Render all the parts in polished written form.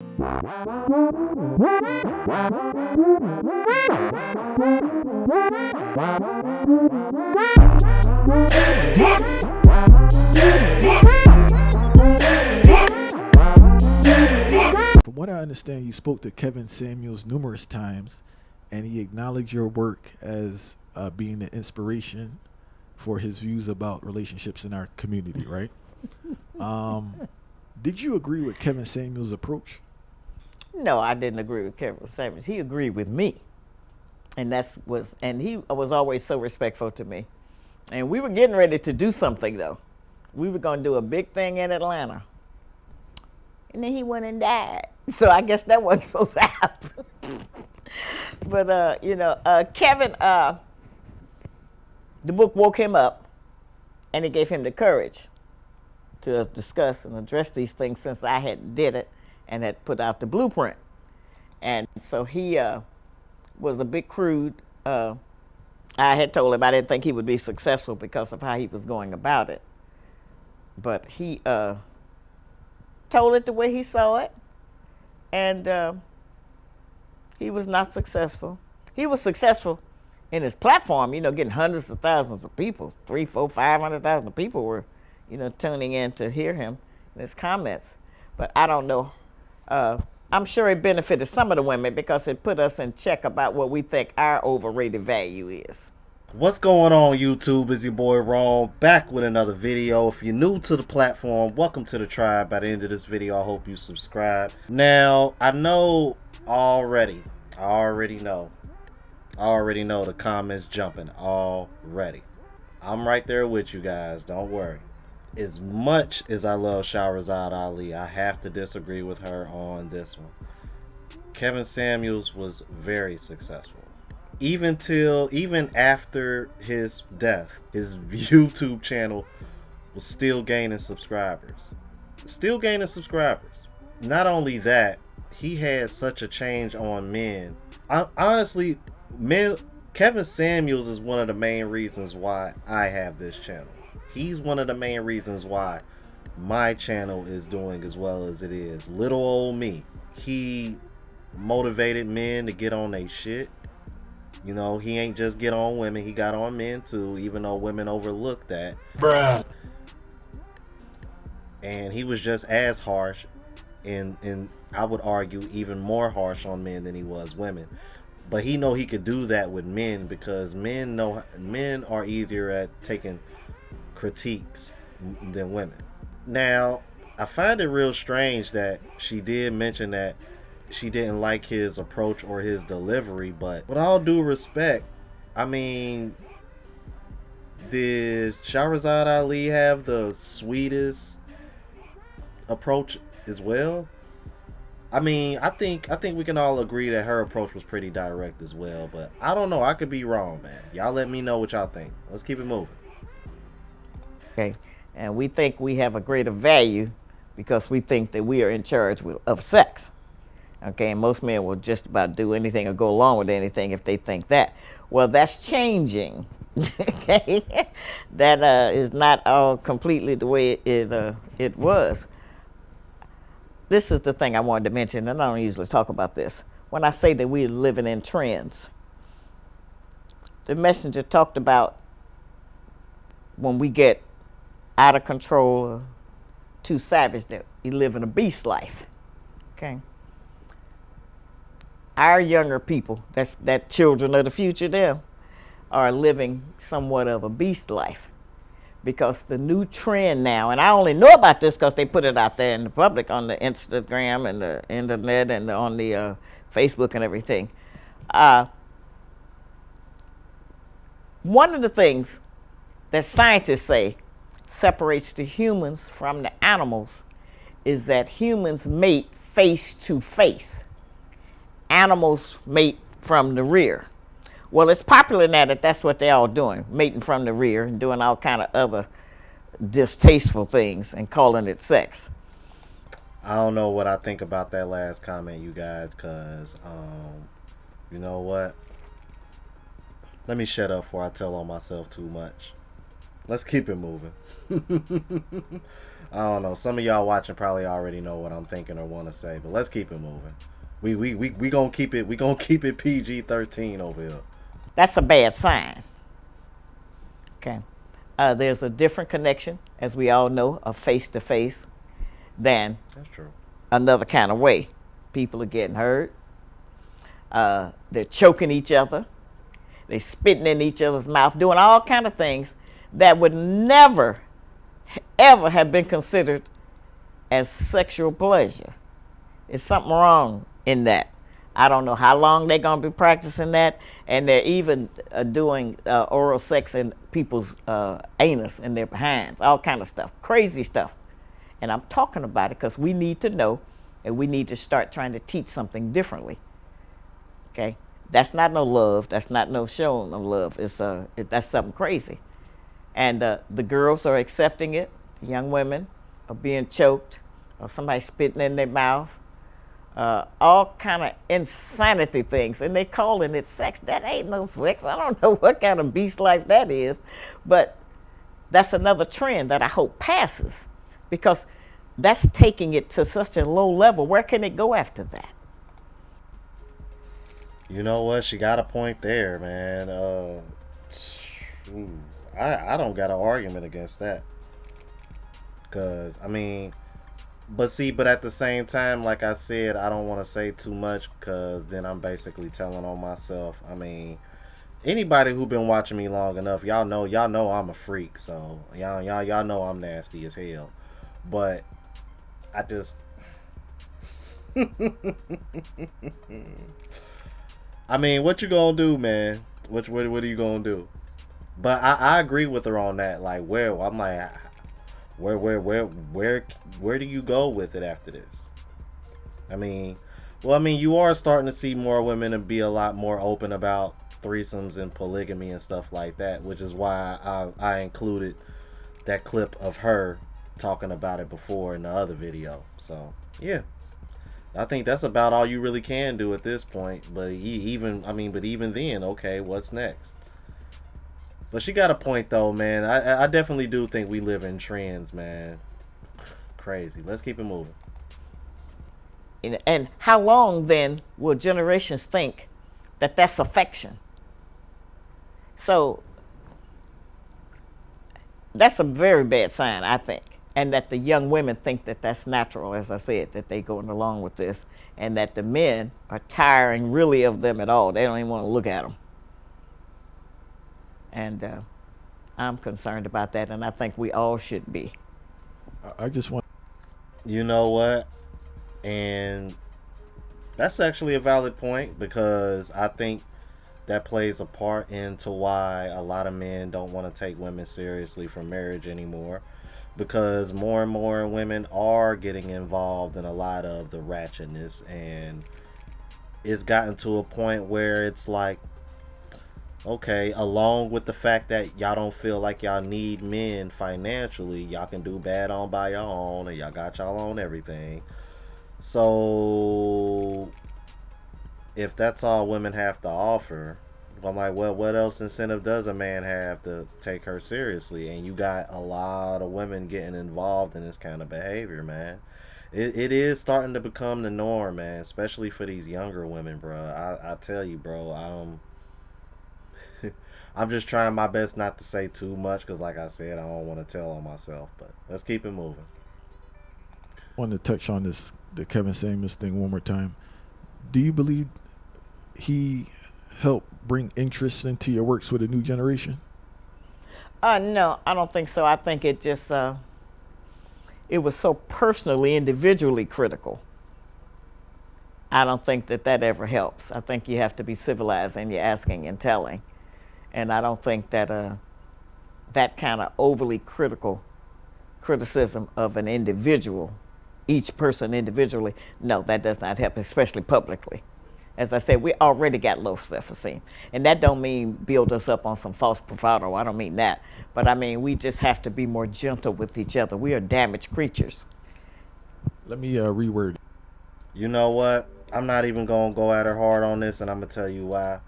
From what I understand, you spoke to Kevin Samuels numerous times, and he acknowledged your work as being the inspiration for his views about relationships in our community, right? Um, did you agree with Kevin Samuels' approach? No, I didn't agree with Kevin Samuels. He agreed with me, and he was always so respectful to me. And we were getting ready to do something though. We were going to do a big thing in Atlanta, and then he went and died. So I guess that wasn't supposed to happen. But Kevin, the book woke him up, and it gave him the courage to discuss and address these things since I had did it and had put out the blueprint. And so he was a bit crude. I had told him I didn't think he would be successful because of how he was going about it. But he told it the way he saw it, and he was not successful. He was successful in his platform, getting hundreds of thousands of people, 3, 4, 500,000 people were, tuning in to hear him and his comments. But I don't know. I'm sure it benefited some of the women because it put us in check about what we think our overrated value is. What's going on, YouTube? It's your boy Ron, back with another video. If you're new to the platform, welcome to the tribe. By the end of this video, I hope you subscribe. Now, I already know the comments jumping already. I'm right there with you guys, don't worry. As much as I love Shahrazad Ali, I have to disagree with her on this one. Kevin Samuels was very successful. Even after his death, his YouTube channel was still gaining subscribers. Not only that, he had such a change on men. Honestly, Kevin Samuels is one of the main reasons why I have this channel. He's one of the main reasons why my channel is doing as well as it is. Little old me. He motivated men to get on their shit. He ain't just get on women, he got on men too, even though women overlook that. Bruh. And he was just as harsh, and I would argue even more harsh on men than he was women. But he know he could do that with men because men are easier at taking critiques than women. Now, I find it real strange that she did mention that she didn't like his approach or his delivery, but with all due respect, I mean, did Shahrazad Ali have the sweetest approach as well? I mean, I think we can all agree that her approach was pretty direct as well, but I don't know, I could be wrong, man. Y'all let me know what y'all think. Let's keep it moving. Okay, and we think we have a greater value because we think that we are in charge of sex. Okay, and most men will just about do anything or go along with anything if they think that. Well, that's changing. Okay, that is not all completely the way it was. This is the thing I wanted to mention, and I don't usually talk about this. When I say that we're living in trends, the messenger talked about when we get out of control or too savage that we live in a beast life. Okay. Our younger people, that children of the future there, are living somewhat of a beast life because the new trend now, and I only know about this because they put it out there in the public on the Instagram and the internet and on the Facebook and everything. One of the things that scientists say separates the humans from the animals is that humans mate face to face. Animals mate from the rear. Well, it's popular now that that's what they're all doing, mating from the rear and doing all kind of other distasteful things and calling it sex. I don't know what I think about that last comment, you guys, because, you know what? Let me shut up before I tell on myself too much. Let's keep it moving. I don't know. Some of y'all watching probably already know what I'm thinking or want to say, but let's keep it moving. We gonna keep it. We gonna keep it PG-13 over here. That's a bad sign. Okay. There's a different connection, as we all know, of face to face than That's true. another kind of way. People are getting hurt. They're choking each other. They're spitting in each other's mouth, doing all kind of things that would never, ever have been considered as sexual pleasure. There's something wrong in that. I don't know how long they're going to be practicing that, and they're even doing oral sex in people's anus and their behinds, all kind of stuff, crazy stuff. And I'm talking about it because we need to know, and we need to start trying to teach something differently. Okay, that's not no love. That's not no showing of love. That's something crazy, and the girls are accepting it. The young women are being choked, or somebody spitting in their mouth. All kind of insanity things, and they calling it sex. That ain't no sex. I don't know what kind of beast life that is, but that's another trend that I hope passes, because that's taking it to such a low level. Where can it go after that? You know what? She got a point there, man. I don't got an argument against that. Cause I mean, but at the same time, like I said, I don't want to say too much, cause then I'm basically telling on myself. I mean, anybody who been watching me long enough, y'all know I'm a freak. So y'all know I'm nasty as hell. But I just I mean, what you gonna do, man? What are you gonna do? But I agree with her on that. Like, where do you go with it after this? I mean, you are starting to see more women and be a lot more open about threesomes and polygamy and stuff like that, which is why I included that clip of her talking about it before in the other video. So yeah, I think that's about all you really can do at this point. But even then, okay, what's next? But she got a point though, man. I definitely do think we live in trends, man. Crazy. Let's keep it moving. And how long then will generations think that that's affection? So that's a very bad sign, I think. And that the young women think that that's natural, as I said, that they going along with this, and that the men are tiring really of them at all. They don't even want to look at them. And I'm concerned about that, and I think we all should be. I just want. You know what? And that's actually a valid point, because I think that plays a part into why a lot of men don't want to take women seriously for marriage anymore, because more and more women are getting involved in a lot of the ratchetness, and it's gotten to a point where it's like, okay, along with the fact that y'all don't feel like y'all need men financially, y'all can do bad on by your own, and y'all got y'all own everything. So if that's all women have to offer, I'm like, well, what else incentive does a man have to take her seriously? And you got a lot of women getting involved in this kind of behavior, man. It is starting to become the norm, man, especially for these younger women, bro. I tell you, bro, I'm just trying my best not to say too much, because like I said, I don't want to tell on myself. But let's keep it moving. Want to touch on the Kevin Samuels thing one more time. Do you believe he helped bring interest into your works with a new generation? No, I don't think so. I think it just it was so personally, individually critical. I don't think that ever helps. I think you have to be civilized and you're asking and telling, and I don't think that that kind of overly criticism of an individual, each person individually, no, that does not help, especially publicly. As I said, we already got low self-esteem, and that don't mean build us up on some false bravado. I don't mean that, but I mean we just have to be more gentle with each other. We are damaged creatures. Let me reword it. You know what? I'm not even gonna go at her hard on this, and I'm gonna tell you why.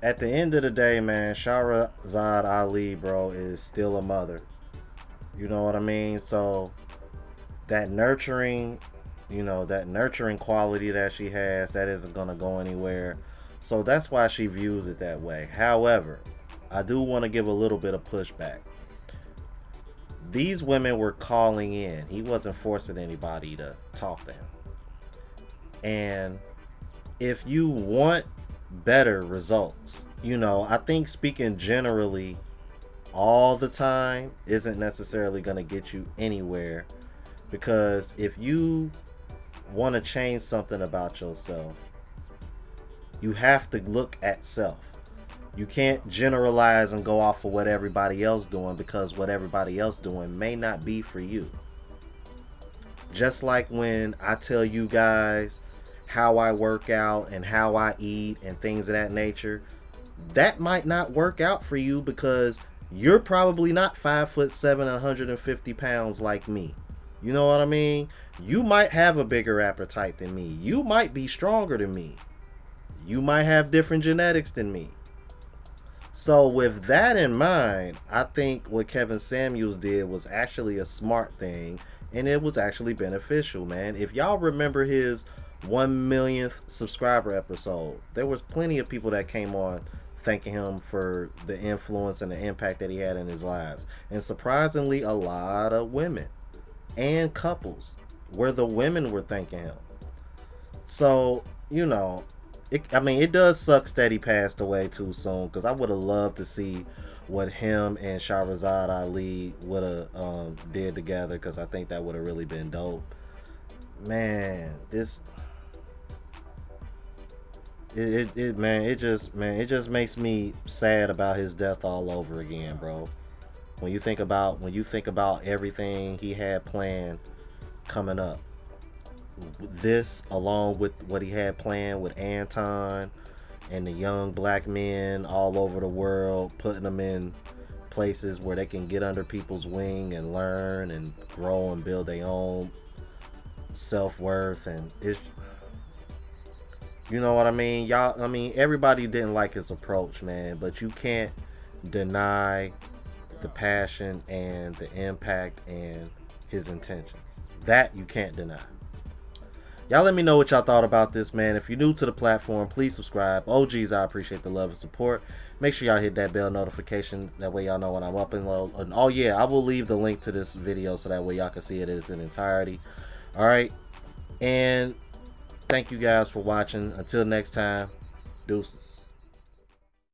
At the end of the day, man, Shahrazad Ali, bro, is still a mother. You know what I mean? So that nurturing, that nurturing quality that she has, that isn't going to go anywhere. So that's why she views it that way. However, I do want to give a little bit of pushback. These women were calling in. He wasn't forcing anybody to talk to him. And if you want better results, I think speaking generally all the time isn't necessarily going to get you anywhere, because if you want to change something about yourself, you have to look at self. You can't generalize and go off of what everybody else doing, because what everybody else doing may not be for you. Just like when I tell you guys how I work out and how I eat and things of that nature, that might not work out for you because you're probably not 5'7" 150 pounds like me. You know what I mean? You might have a bigger appetite than me. You might be stronger than me. You might have different genetics than me. So with that in mind, I think what Kevin Samuels did was actually a smart thing, and it was actually beneficial, man. If y'all remember his 1 millionth subscriber episode, there was plenty of people that came on thanking him for the influence and the impact that he had in his lives. And surprisingly, a lot of women and couples where the women were thanking him. So, it does suck that he passed away too soon, because I would have loved to see what him and Shahrazad Ali would have did together, because I think that would have really been dope. Man, it just makes me sad about his death all over again, bro. When you think about everything he had planned coming up, this along with what he had planned with Anton and the young black men all over the world, putting them in places where they can get under people's wing and learn and grow and build their own self-worth. And it's, you know what I mean? Everybody didn't like his approach, man, but you can't deny the passion and the impact and his intentions. That you can't deny. Y'all let me know what y'all thought about this, man. If you're new to the platform, please subscribe. OGs, I appreciate the love and support. Make sure y'all hit that bell notification. That way y'all know when I'm up and low. And oh yeah, I will leave the link to this video so that way y'all can see it in its entirety. Alright. And thank you guys for watching. Until next time, deuces.